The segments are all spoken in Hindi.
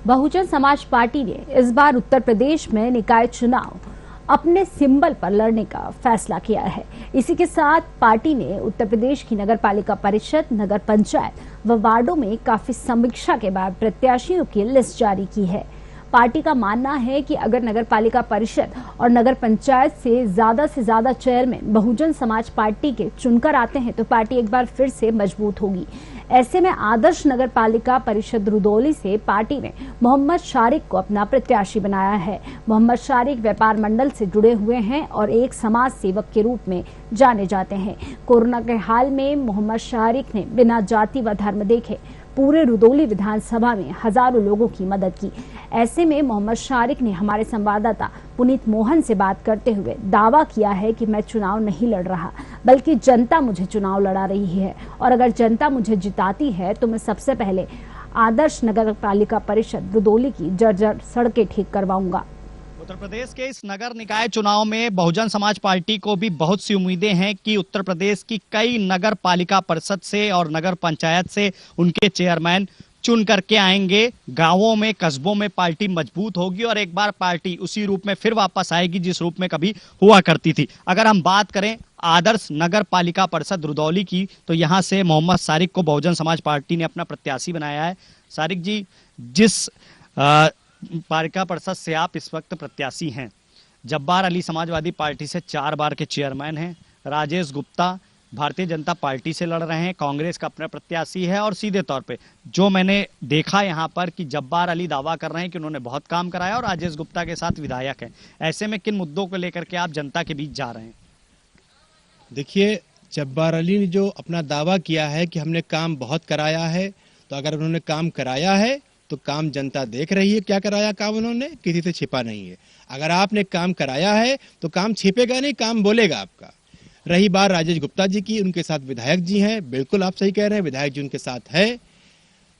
बहुजन समाज पार्टी ने इस बार उत्तर प्रदेश में निकाय चुनाव अपने सिंबल पर लड़ने का फैसला किया है। इसी के साथ पार्टी ने उत्तर प्रदेश की नगर पालिका परिषद, नगर पंचायत व वार्डों में काफी समीक्षा के बाद प्रत्याशियों की लिस्ट जारी की है। पार्टी का मानना है कि अगर नगर पालिका परिषद और नगर पंचायत से ज्यादा चेयरमैन बहुजन समाज पार्टी के चुनकर आते हैं तो पार्टी एक बार फिर से मजबूत होगी। ऐसे में आदर्श नगर पालिका परिषद रुदौली से पार्टी ने मोहम्मद शारिक को अपना प्रत्याशी बनाया है। मोहम्मद शारिक व्यापार मंडल से जुड़े हुए हैं और एक समाज सेवक के रूप में जाने जाते हैं। कोरोना के हाल में मोहम्मद शारिक ने बिना जाति व धर्म देखे पूरे रुदौली विधानसभा में हजारों लोगों की मदद की। ऐसे में मोहम्मद शारिक ने हमारे संवाददाता पुनीत मोहन से बात करते हुए दावा किया है कि मैं चुनाव नहीं लड़ रहा, बल्कि जनता मुझे चुनाव लड़ा रही है और अगर जनता मुझे जिताती है तो मैं सबसे पहले आदर्श नगर पालिका परिषद रुदौली की जर्जर सड़कें ठीक करवाऊंगा। उत्तर प्रदेश के इस नगर निकाय चुनाव में बहुजन समाज पार्टी को भी बहुत सी उम्मीदें हैं कि उत्तर प्रदेश की कई नगर पालिका परिषद से और नगर पंचायत से उनके चेयरमैन चुन करके आएंगे। गांवों में, कस्बों में पार्टी मजबूत होगी और एक बार पार्टी उसी रूप में फिर वापस आएगी जिस रूप में कभी हुआ करती थी। अगर हम बात करें आदर्श नगर पालिका परिषद रुदौली की तो यहां से मोहम्मद शारिक को बहुजन समाज पार्टी ने अपना प्रत्याशी बनाया है। शारिक जी, जिस पालिका परिषद से आप इस वक्त प्रत्याशी हैं, जब्बार अली समाजवादी पार्टी से 4 बार के चेयरमैन हैं, राजेश गुप्ता भारतीय जनता पार्टी से लड़ रहे हैं, कांग्रेस का अपना प्रत्याशी है और सीधे तौर पे जो मैंने देखा यहाँ पर कि जब्बार अली दावा कर रहे हैं कि उन्होंने बहुत काम कराया और राजेश गुप्ता के साथ विधायक हैं। ऐसे में किन मुद्दों को लेकर के आप जनता के बीच जा रहे हैं? देखिए, जब्बार अली ने जो अपना दावा किया है कि हमने काम बहुत कराया है, तो अगर उन्होंने काम कराया है तो काम जनता देख रही है। क्या कराया काम उन्होंने, किसी से छिपा नहीं है। अगर आपने काम कराया है तो काम छिपेगा नहीं, काम बोलेगा आपका। रही बात राजेश गुप्ता जी की, उनके साथ विधायक जी हैं, बिल्कुल आप सही कह रहे हैं, विधायक जी उनके साथ है।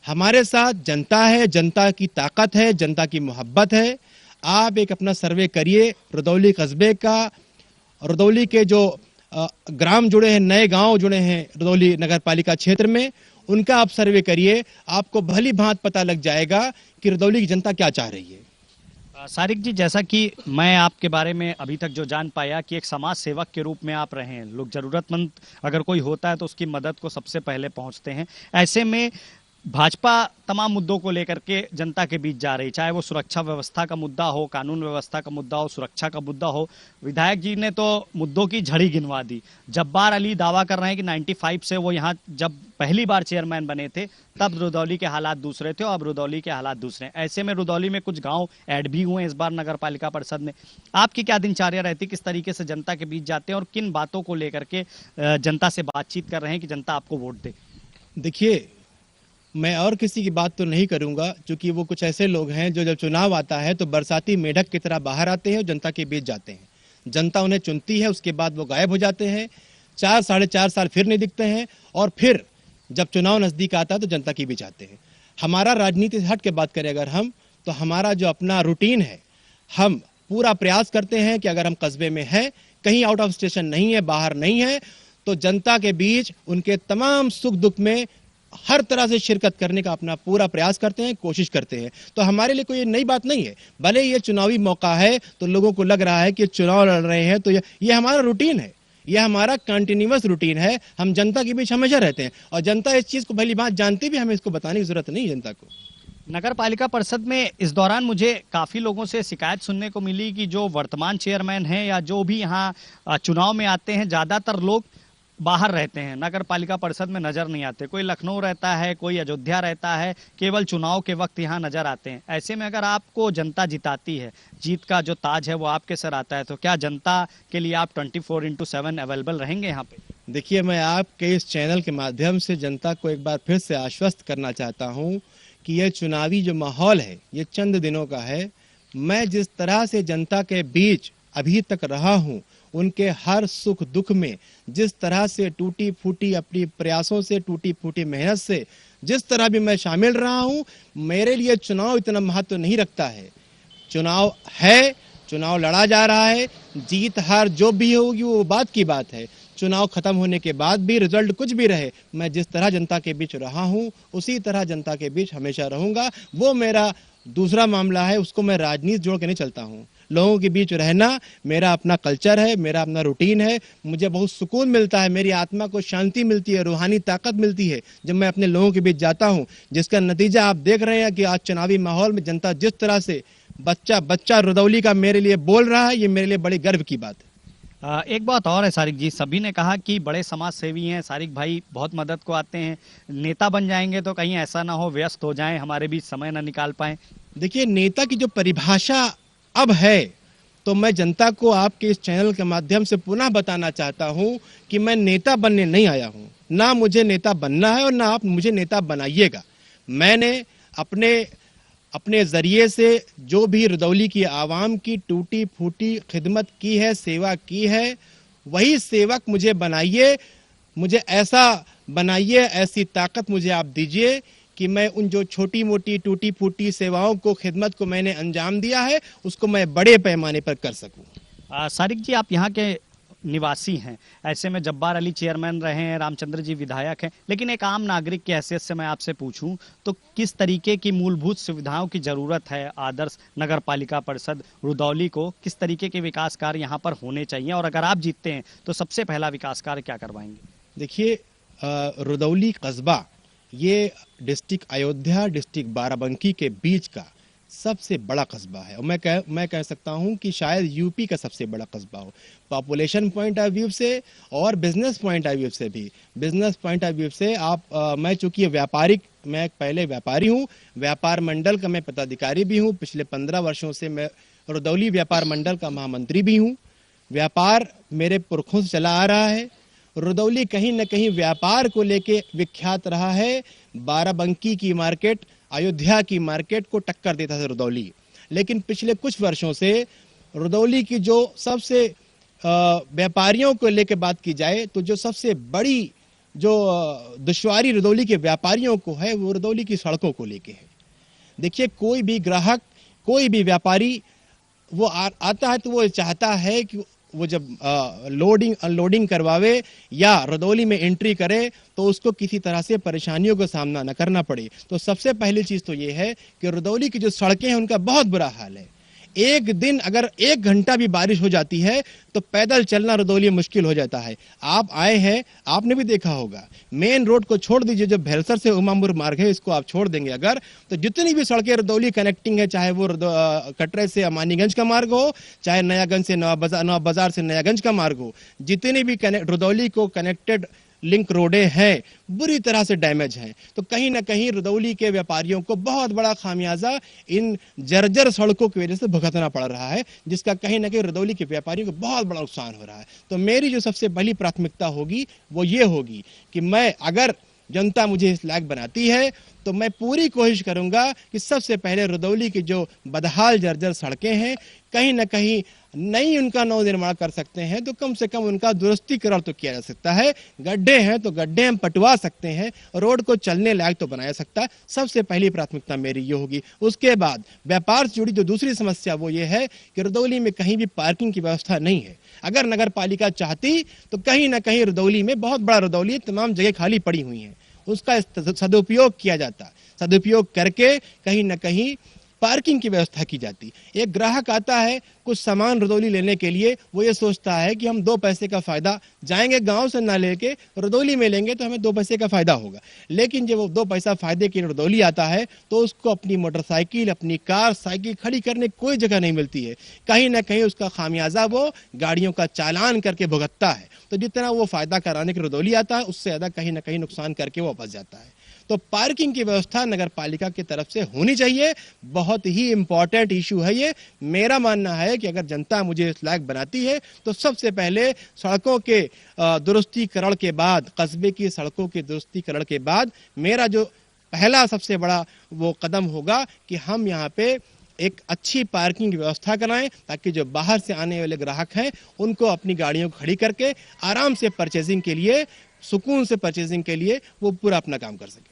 हमारे साथ जनता है, जनता की ताकत है, जनता की मोहब्बत है। आप एक अपना सर्वे करिए रुदौली कस्बे का, रुदौली के जो ग्राम जुड़े हैं, नए गांव जुड़े हैं रुदौली नगर पालिका क्षेत्र में, उनका आप सर्वे करिए, आपको भली भांत पता लग जाएगा कि रुदौली की जनता क्या चाह रही है। शारिक जी, जैसा कि मैं आपके बारे में अभी तक जो जान पाया कि एक समाज सेवक के रूप में आप रहे हैं, लोग जरूरतमंद अगर कोई होता है तो उसकी मदद को सबसे पहले पहुंचते हैं। ऐसे में भाजपा तमाम मुद्दों को लेकर के जनता के बीच जा रही, चाहे वो सुरक्षा व्यवस्था का मुद्दा हो, कानून व्यवस्था का मुद्दा हो, सुरक्षा का मुद्दा हो। विधायक जी ने तो मुद्दों की झड़ी गिनवा दी। जब्बार अली दावा कर रहे हैं कि 95 से वो यहाँ जब पहली बार चेयरमैन बने थे तब रुदौली के हालात दूसरे थे और अब रुदौली के हालात दूसरे हैं। ऐसे में रुदौली में कुछ गांव ऐड भी हुए इस बार नगर पालिका परिषद में। आपकी क्या दिनचर्या रहती, किस तरीके से जनता के बीच जाते हैं और किन बातों को लेकर के जनता से बातचीत कर रहे हैं कि जनता आपको वोट दे? देखिए, मैं और किसी की बात तो नहीं करूंगा, क्योंकि वो कुछ ऐसे लोग हैं जो जब चुनाव आता है तो बरसाती मेढक की तरह बाहर आते हैं और जनता के बीच जाते हैं। जनता उन्हें चुनती है, उसके बाद वो गायब हो जाते हैं, 4 साढ़े 4 साल फिर नहीं दिखते हैं और फिर जब चुनाव नजदीक आता है तो जनता के बीच आते हैं। हमारा राजनीति से हट के बात करें अगर हम, तो हमारा जो अपना रूटीन है, हम पूरा प्रयास करते हैं कि अगर हम कस्बे में हैं, कहीं आउट ऑफ स्टेशन नहीं है, बाहर नहीं है, तो जनता के बीच उनके तमाम सुख दुख में हर तरह से शिरकत करने का अपना पूरा प्रयास करते हैं, कोशिश करते हैं। तो हमारे लिए कोई नई बात नहीं है। भले ये चुनावी मौका है तो लोगों को लग रहा है कि चुनाव लड़ रहे हैं, तो ये हमारा रूटीन है, ये हमारा कंटिन्यूअस रूटीन है। हम जनता के बीच हमेशा रहते हैं और जनता इस चीज को भली बात जानती भी, हमें इसको बताने की जरूरत नहीं जनता को। नगर पालिका परिषद में इस दौरान मुझे काफी लोगों से शिकायत सुनने को मिली कि जो वर्तमान चेयरमैन हैं या जो भी यहाँ चुनाव में आते हैं, ज्यादातर लोग बाहर रहते हैं, नगर पालिका परिषद में नजर नहीं आते। कोई लखनऊ रहता है, कोई अयोध्या रहता है, केवल चुनाव के वक्त यहाँ नजर आते हैं। ऐसे में अगर आपको जनता जिताती है, जीत का जो ताज है वो आपके सर आता है, तो क्या जनता के लिए आप 24/7 अवेलेबल रहेंगे यहाँ पे? देखिए, मैं आपके इस चैनल के माध्यम से जनता को एक बार फिर से आश्वस्त करना चाहता हूँ कि यह चुनावी जो माहौल है ये चंद दिनों का है। मैं जिस तरह से जनता के बीच अभी तक रहा हूँ, उनके हर सुख दुख में जिस तरह से टूटी फूटी अपनी प्रयासों से, टूटी फूटी मेहनत से जिस तरह भी मैं शामिल रहा हूं, मेरे लिए चुनाव इतना महत्व नहीं रखता है। चुनाव है, चुनाव लड़ा जा रहा है, जीत हार जो भी होगी वो बात की बात है। चुनाव खत्म होने के बाद भी रिजल्ट कुछ भी रहे, मैं जिस तरह जनता के बीच रहा हूं उसी तरह जनता के बीच हमेशा रहूंगा। वो मेरा दूसरा मामला है, उसको मैं राजनीति जोड़ के नहीं चलता हूँ। लोगों के बीच रहना मेरा अपना कल्चर है, मेरा अपना रूटीन है। मुझे बहुत सुकून मिलता है, मेरी आत्मा को शांति मिलती है, रूहानी ताकत मिलती है जब मैं अपने लोगों के बीच जाता हूँ, जिसका नतीजा आप देख रहे हैं कि आज चुनावी माहौल में जनता जिस तरह से बच्चा बच्चा रुदौली का मेरे लिए बोल रहा है, ये मेरे लिए बड़ी गर्व की बात है। एक बात और है सारिक जी, सभी ने कहा कि बड़े समाज सेवी हैं सारिक भाई, बहुत मदद को आते हैं, नेता बन जाएंगे तो कहीं ऐसा ना हो व्यस्त हो जाएं, हमारे बीच समय ना निकाल पाएं। देखिए, नेता की जो परिभाषा अब है, तो मैं जनता को आपके इस चैनल के माध्यम से पुनः बताना चाहता हूं कि मैं नेता बनने नहीं आया हूं, ना मुझे नेता बनना है और ना आप मुझे नेता बनाइएगा। मैंने अपने जरिए से जो भी रुदौली की आवाम की टूटी फूटी खिदमत की है, सेवा की है, वही सेवक मुझे बनाइए, मुझे ऐसा बनाइए, ऐसी ताकत मुझे आप दीजिए कि मैं उन जो छोटी मोटी टूटी फूटी सेवाओं को, खिदमत को मैंने अंजाम दिया है, उसको मैं बड़े पैमाने पर कर सकूं। सारिक जी, आप यहाँ के निवासी हैं, ऐसे में जब्बार अली चेयरमैन रहे हैं, रामचंद्र जी विधायक हैं, लेकिन एक आम नागरिक की हैसियत से मैं आपसे पूछूं तो किस तरीके की मूलभूत सुविधाओं की जरूरत है आदर्श नगर पालिका परिषद रुदौली को, किस तरीके के विकास कार्य यहाँ पर होने चाहिए, और अगर आप जीतते हैं तो सबसे पहला विकास कार्य क्या करवाएंगे? देखिए, रुदौली कस्बा ये डिस्ट्रिक्ट अयोध्या, डिस्ट्रिक्ट बाराबंकी के बीच का सबसे बड़ा कस्बा है, और मैं कह सकता हूं कि शायद यूपी का सबसे बड़ा कस्बा हो, पॉपुलेशन पॉइंट ऑफ व्यू से और बिजनेस पॉइंट ऑफ व्यू से भी। बिजनेस पॉइंट ऑफ व्यू से मैं चूंकि मैं पहले व्यापारी हूं, व्यापार मंडल का मैं पदाधिकारी भी हूं, पिछले 15 वर्षों से मैं रुदौली व्यापार मंडल का महामंत्री भी हूं। व्यापार मेरे पुरखों से चला आ रहा है। रुदौली कहीं न कहीं व्यापार को लेके विख्यात रहा है। बाराबंकी की मार्केट, अयोध्या की मार्केट को टक्कर देता था रुदौली, लेकिन पिछले कुछ वर्षों से रुदौली की जो सबसे व्यापारियों को लेके बात की जाए तो जो सबसे बड़ी जो दुश्वारी रुदौली के व्यापारियों को है, वो रुदौली की सड़कों को लेके है। देखिए, कोई भी ग्राहक, कोई भी व्यापारी वो आता है तो वो चाहता है कि वो जब लोडिंग अनलोडिंग करवावे या रुदौली में एंट्री करे तो उसको किसी तरह से परेशानियों का सामना न करना पड़े। तो सबसे पहली चीज तो ये है कि रुदौली की जो सड़कें हैं उनका बहुत बुरा हाल है। एक दिन अगर 1 घंटा भी बारिश हो जाती है तो पैदल चलना रुदौली मुश्किल हो जाता है। आप आए हैं, आपने भी देखा होगा, मेन रोड को छोड़ दीजिए, जो भेलसर से उमापुर मार्ग है इसको आप छोड़ देंगे अगर, तो जितनी भी सड़कें रुदौली कनेक्टिंग है, चाहे वो कटरे से अमानीगंज का मार्ग हो, चाहे नयागंज से नवा बाजार से नयागंज का मार्ग हो, जितनी भी रुदौली को कनेक्टेड लिंक रोडें हैं बुरी तरह से डैमेज हैं। तो कहीं ना कहीं रुदौली के व्यापारियों को बहुत बड़ा खामियाजा इन जर्जर सड़कों की वजह से भुगतना पड़ रहा है, जिसका कहीं ना कहीं रुदौली के व्यापारियों को बहुत बड़ा नुकसान हो रहा है। तो मेरी जो सबसे पहली प्राथमिकता होगी वो ये होगी कि मैं, अगर जनता मुझे इस लायक बनाती है तो मैं पूरी कोशिश करूंगा कि सबसे पहले रुदौली की जो बदहाल जर्जर सड़कें हैं, कहीं ना कहीं नहीं उनका नवनिर्माण कर सकते हैं तो कम से कम उनका दुरुस्तीकरण तो किया जा सकता है। गड्ढे हैं तो गड्ढे हम पटवा सकते हैं, रोड को चलने लायक तो बनाया सकता है। सबसे पहली प्राथमिकता मेरी ये होगी। उसके बाद व्यापार से जुड़ी जो दूसरी समस्या वो ये है कि रुदौली में कहीं भी पार्किंग की व्यवस्था नहीं है। अगर नगर पालिका चाहती तो कहीं ना कहीं रुदौली में, बहुत बड़ा रुदौली, तमाम जगह खाली पड़ी हुई हैं, उसका सदुपयोग किया जाता। सदुपयोग करके कहीं ना कहीं पार्किंग की व्यवस्था की जाती। एक ग्राहक आता है कुछ सामान रुदौली लेने के लिए, वो ये सोचता है कि हम 2 पैसे का फायदा, जाएंगे गांव से ना लेके रुदौली में लेंगे तो हमें 2 पैसे का फायदा होगा। लेकिन जब वो 2 पैसा फायदे के लिए रुदौली आता है तो उसको अपनी मोटरसाइकिल, अपनी कार, साइकिल खड़ी करने की कोई जगह नहीं मिलती है। कहीं ना कहीं उसका खामियाजा वो गाड़ियों का चालान करके भुगतता है। तो जितना वो फायदा कराने के रुदौली आता है, उससे ज्यादा कहीं ना कहीं नुकसान करके वो वापस जाता है। तो पार्किंग की व्यवस्था नगर पालिका की तरफ से होनी चाहिए। बहुत ही इंपॉर्टेंट इशू है ये। मेरा मानना है कि अगर जनता मुझे इस लायक बनाती है तो सबसे पहले सड़कों के दुरुस्तीकरण के बाद, कस्बे की सड़कों के दुरुस्तीकरण के बाद, मेरा जो पहला सबसे बड़ा वो कदम होगा कि हम यहाँ पे एक अच्छी पार्किंग की व्यवस्था कराएं, ताकि जो बाहर से आने वाले ग्राहक हैं उनको अपनी गाड़ियों को खड़ी करके आराम से परचेजिंग के लिए, सुकून से परचेजिंग के लिए वो पूरा अपना काम कर सके।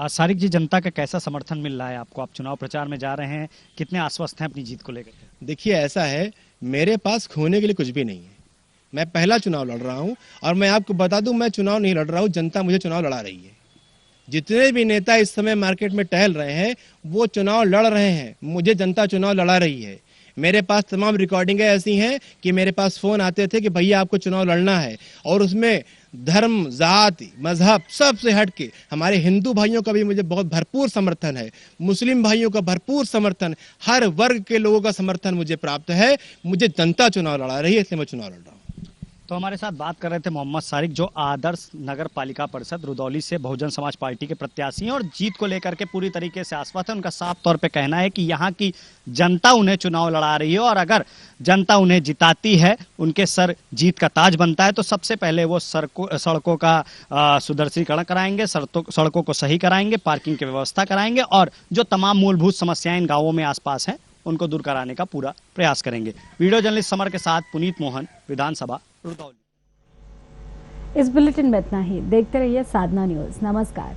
सारिक जी, जनता का कैसा समर्थन मिल रहा है आपको? आप चुनाव प्रचार में जा रहे हैं, कितने आश्वस्त हैं अपनी जीत को लेकर? देखिए, ऐसा है, मेरे पास खोने के लिए कुछ भी नहीं है। मैं पहला चुनाव लड़ रहा हूं और मैं आपको बता दूं, मैं चुनाव नहीं लड़ रहा हूं, जनता मुझे चुनाव लड़ा रही है। जितने भी नेता इस समय मार्केट में टहल रहे हैं वो चुनाव लड़ रहे हैं। मुझे जनता चुनाव लड़ा रही है। मेरे पास तमाम रिकॉर्डिंगें ऐसी हैं कि मेरे पास फोन आते थे कि भैया आपको चुनाव लड़ना है, और उसमें धर्म, जाति, मजहब सबसे हट के हमारे हिंदू भाइयों का भी मुझे बहुत भरपूर समर्थन है, मुस्लिम भाइयों का भरपूर समर्थन, हर वर्ग के लोगों का समर्थन मुझे प्राप्त है। मुझे जनता चुनाव लड़ा रही है, इसलिए मैं चुनाव लड़ रहा हूँ। तो हमारे साथ बात कर रहे थे मोहम्मद सारिक, जो आदर्श नगर पालिका परिषद रुदौली से बहुजन समाज पार्टी के प्रत्याशी हैं और जीत को लेकर के पूरी तरीके से आश्वस्त है। उनका साफ तौर पे कहना है कि यहाँ की जनता उन्हें चुनाव लड़ा रही है और अगर जनता उन्हें जिताती है, उनके सर जीत का ताज बनता है, तो सबसे पहले वो सड़कों का सुदृढ़ीकरण कराएंगे, सड़कों को सही कराएंगे, पार्किंग की व्यवस्था कराएंगे और जो तमाम मूलभूत समस्याएं इन गाँवों में आसपास हैं उनको दूर कराने का पूरा प्रयास करेंगे। वीडियो जर्नलिस्ट समर के साथ पुनीत मोहन, विधानसभा रुदौली। इस बुलेटिन में इतना ही। देखते रहिए साधना न्यूज। नमस्कार।